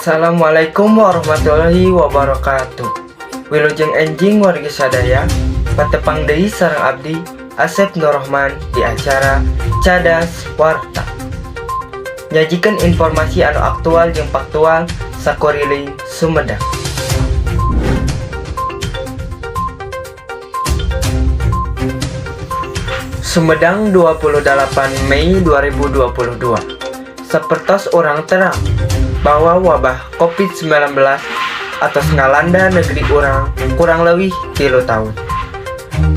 Assalamualaikum warahmatullahi wabarakatuh. Wilujeng enjing wargi sadaya, patepang deui sareng abdi Asep Nurrahman di acara Cadas Warta. Nyajikan informasi anu aktual jeung faktual sakuriling Sumedang. Sumedang 28 Mei 2022. Sapertos orang terang bahwa wabah COVID-19 atas ngalanda negeri orang kurang lebih 3 tahun.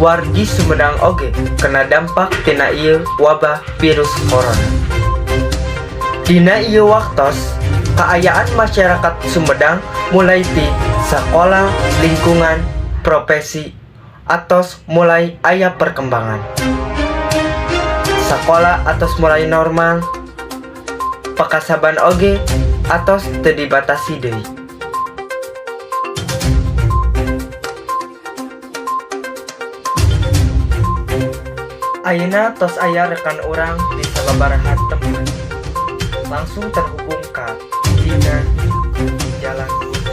Wargi Sumedang oge kena dampak tina ieu wabah virus corona. Dina ieu waktos, kaayaan masyarakat Sumedang mulai ti sakola, lingkungan, profesi, atos mulai aya perkembangan. Sakola atos mulai normal, pakasaban oge atos teu dibatasi deui. Ayeuna tos aya rekan urang di sababaraha tempat. Langsung terhubung ka dina jalan Mangga.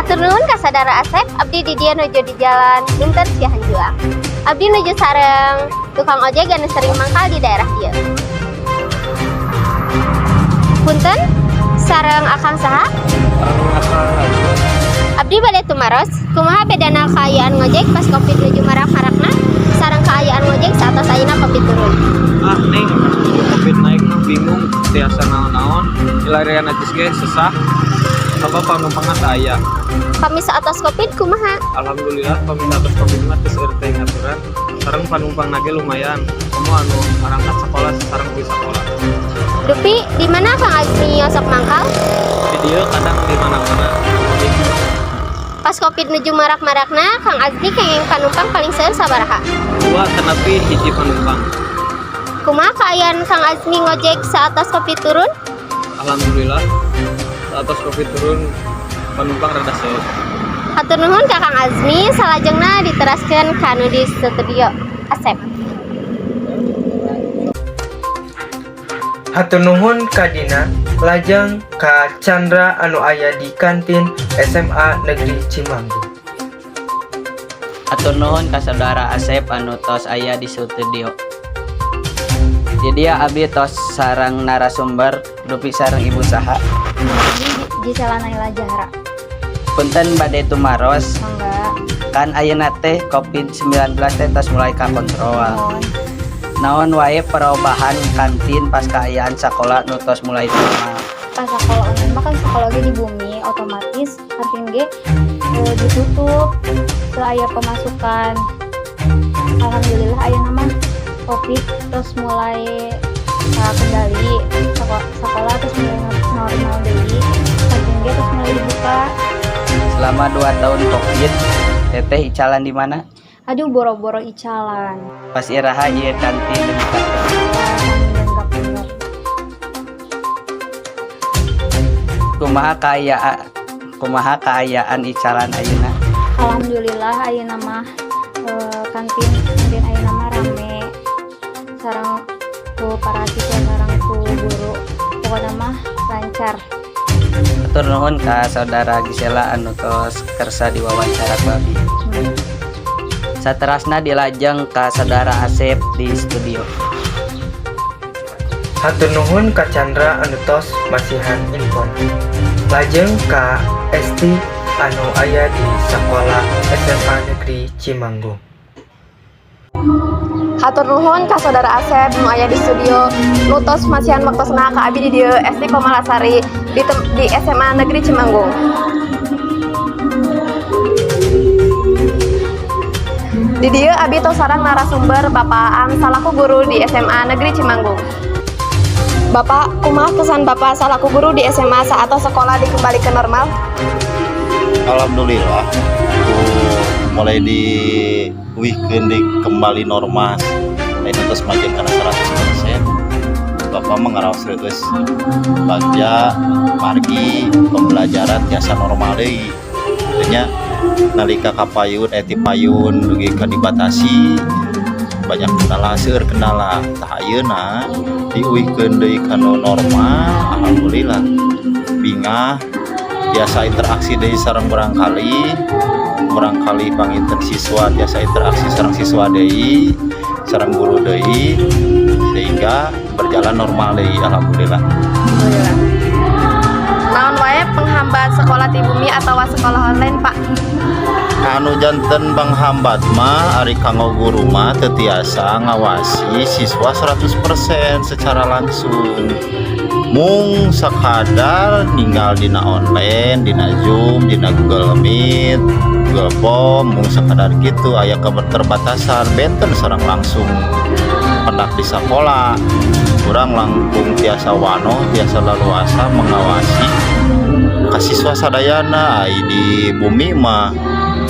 Atur nuhun ka sadara Asep, abdi di dieu nuju di jalan Guntur Cihanjuang. Abdi nuju sareng tukang ojek anu sering mangkal di daerah dieu. Punten, sareng akang saha? Abdi bade tumaros, kumaha bedana kaayaan ngojek pas Covid nuju marak-marakna sareng kaayaan ngojek satos ayeuna Covid turun. Ning Covid naik bingung tiasa naon-naon, ilarian atis ge sesah. Apa panumpangan aya? Pami satos Covid kumaha? Alhamdulillah pami atas Covid mah geus RT ngaturan. Sareng panumpang nage lumayan. Kamu anu arangkat sekolah sareng di sekolah. Dupi, di mana Kang Azmi nyosok mangkal? Di dieu kadang di mana-mana. Pas Covid nuju marak-marakna, Kang Azmi kenging panumpang paling seueur sabaraha? 2 tenepi hiji panumpang. Kumaha kaayaan Kang Azmi ngojek saatos Covid turun? Alhamdulillah atas Covid turun panumpang rada seueur. Hatur nuhun ka Kang Azmi, salajengna diteraskeun ka anu di studio Asep. Hatur nuhun ka dina lajeng ka Chandra anu aya di kantin SMA Negeri Cimanggu. Hatur nuhun ka saudara Asep anu tos aya di studio. Jadi abdi tos sareng narasumber dupi sareng ibu saha. Gisela Naila Jahara. Punten bade tumaros. Mangga. Kan ayeuna teh COVID-19 teh tos mulai kakontrol. Naon wae perubahan kantin pas kaayaan sakola nu tos mulai normal. Pas sekolah online mah kan sekolah ge di bumi otomatis kantin ge ditutup teu aya pemasukan. Alhamdulillah ayeuna mah Covid terus mulai kendali sekolah terus mulai normal deui kantin ge terus mulai dibuka. Selama 2 tahun Covid, teteh icalan di mana? Aduh boro-boro icalan. Pas iraha ieu kantin dibuka. Kumaha kaayaan icalan ayeuna? Alhamdulillah ayeuna mah kantin ayeuna mah rame. Sareng ku para siswa sareng ku guru. Pokona mah lancar. Hatur nuhun ka saudara Gisela anu tos kersa diwawancara ku abdi. Saterasna dilajeng ka saudara Asep di studio. Hatur nuhun ka Chandra anu tos masihan info. Lajeng ka Esti anu aya di sekolah SMA Negeri Cimanggu. Hatur nuhun ka saudara Asep nu aya di studio. Nu tos masihan waktosna ka abdi di dieu Esti Komalasari di SMA Negeri Cimanggung. Di dieu abdi tos sareng narasumber Bapak Aang salaku guru di SMA Negeri Cimanggung. Bapak, kumaha kesan Bapak salaku guru di SMA saatos sekolah dikembalikan normal? Alhamdulillah, mulai diuihkeun kembali normal. Lain terus majen karena 100%. Bapak mengaraos geus bagja margi pembelajaran tiasa normal deui. Artinya nalika kapayun ti payun dugi ka dibatasi banyak kendala seueur kendala tah ayeuna diuikeun deui kanu normal. Alhamdulillah bingah biasa interaksi deui sareng barangkali panginten siswa biasa interaksi sareng siswa deui sareng guru deui sehingga berjalan normal deui. Alhamdulillah. Naon wae penghambat sekolah ti bumi atau sekolah online Pak? Anu janten penghambat mah ari kanggo guru mah teu tiasa ngawasi siswa 100% secara langsung. Mung sakadar ninggal dina online, dina Zoom, dina Google Meet, Google Form, mung sakadar gitu aya keterbatasan benten sareng langsung pendak di sekolah. Kurang langkung tiasa wano, tiasa leluasa mengawasi ka siswa sadayana di bumi mah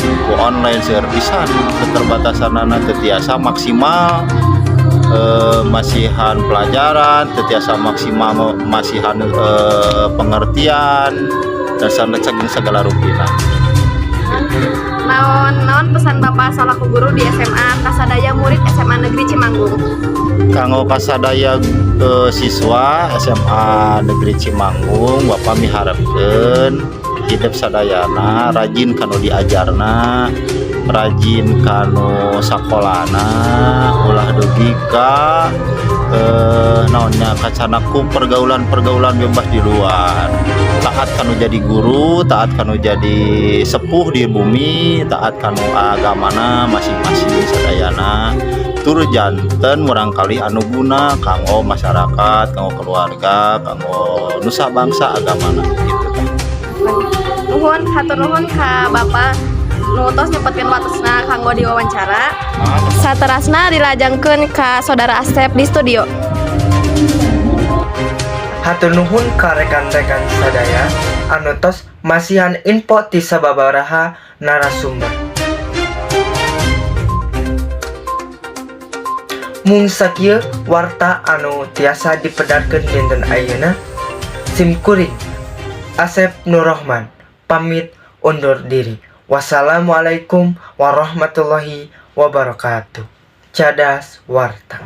ku online servisan keterbatasanana teu tiasa maksimal masihan pelajaran tetiasa maksimal masihan pengertian dan saking segala rupina. Naon pesan Bapak salaku guru di SMA kasadaya murid SMA Negeri Cimanggung? Kanggo kasadaya siswa SMA Negeri Cimanggung Bapak miharepkeun hidup sadayana rajin kanu diajarna, rajin kanu sakolana, ulah dugi ka naonnya kacanaku pergaulan bebas di luar. Taat kanu jadi guru, taat kanu jadi sepuh di bumi, taat kanu agamana masing-masing sadayana. Tur janten murangkali anu guna kanggo masyarakat, kanggo keluarga, kanggo nusa bangsa agamana gitu. Nuhun, hatur nuhun ka Bapak nu tos nyempetkeun watosna kanggo diwawancara. Saterasna dilajengkeun ka Saudara Asep di studio. Hatur nuhun ka rekan-rekan sadaya anu tos masihan info ti sababaraha narasumber. Mung sakieu warta anu tiasa dipedarkeun dinten ayeuna. Simkuring Asep Nurrohman pamit undur diri. Wassalamualaikum warahmatullahi wabarakatuh. Cadas Warta.